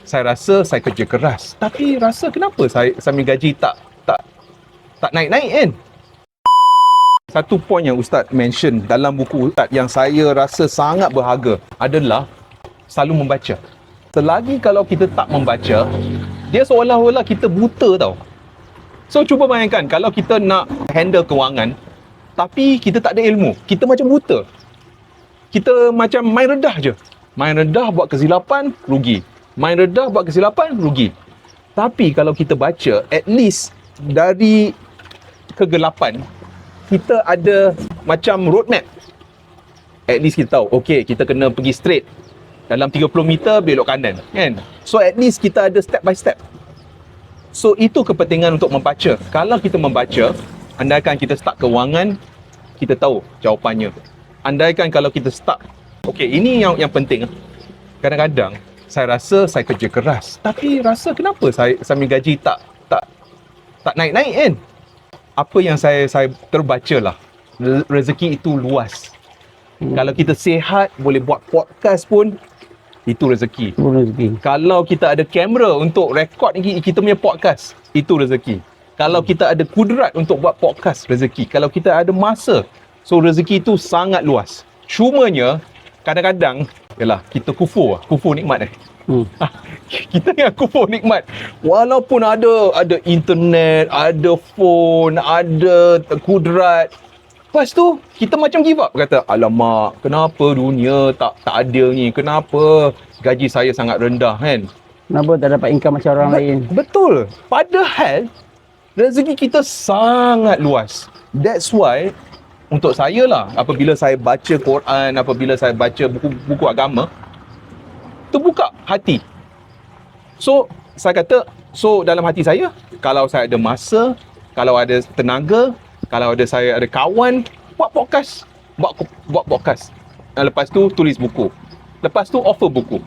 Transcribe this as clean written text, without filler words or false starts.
saya rasa saya kerja keras, tapi rasa kenapa saya punya gaji tak naik-naik kan? Satu poin yang Ustaz mention dalam buku Ustaz yang saya rasa sangat berharga adalah selalu membaca. Selagi kalau kita tak membaca, dia seolah-olah kita buta tau. So cuba bayangkan kalau kita nak handle kewangan tapi kita tak ada ilmu, kita macam buta. Kita macam main redah je. Main redah buat kesilapan, rugi. Main redah buat kesilapan, rugi. Tapi kalau kita baca, at least dari kegelapan, kita ada macam roadmap. At least kita tahu, okay, kita kena pergi straight. Dalam 30 meter, belok kanan. Kan? So at least kita ada step by step. So itu kepentingan untuk membaca. Kalau kita membaca, andaikan kita start kewangan, kita tahu jawapannya. Andaikan kalau kita start, okay, ini yang penting. Kadang-kadang saya rasa saya kerja keras, tapi rasa kenapa saya punya gaji tak naik-naik kan? Apa yang saya terbaca lah, rezeki itu luas. Kalau kita sihat, boleh buat podcast pun, itu rezeki. Kalau kita ada kamera untuk rekod kita punya podcast, itu rezeki. Kalau kita ada kudrat untuk buat podcast, rezeki. Kalau kita ada masa, so rezeki itu sangat luas. Cumanya kadang-kadang yalah kita kufur nikmat kita yang kufur nikmat. Walaupun ada internet, ada phone, ada kudrat, lepas tu kita macam give up, kata alamak, kenapa dunia tak adil ni, kenapa gaji saya sangat rendah kan, kenapa tak dapat income macam orang lain. Betul. Padahal rezeki kita sangat luas. That's why untuk saya lah, apabila saya baca Quran, apabila saya baca buku-buku agama, terbuka hati. So saya kata, so dalam hati saya, kalau saya ada masa, kalau ada tenaga, kalau saya ada kawan, buat podcast. Buat podcast. Lepas tu tulis buku. Lepas tu offer buku.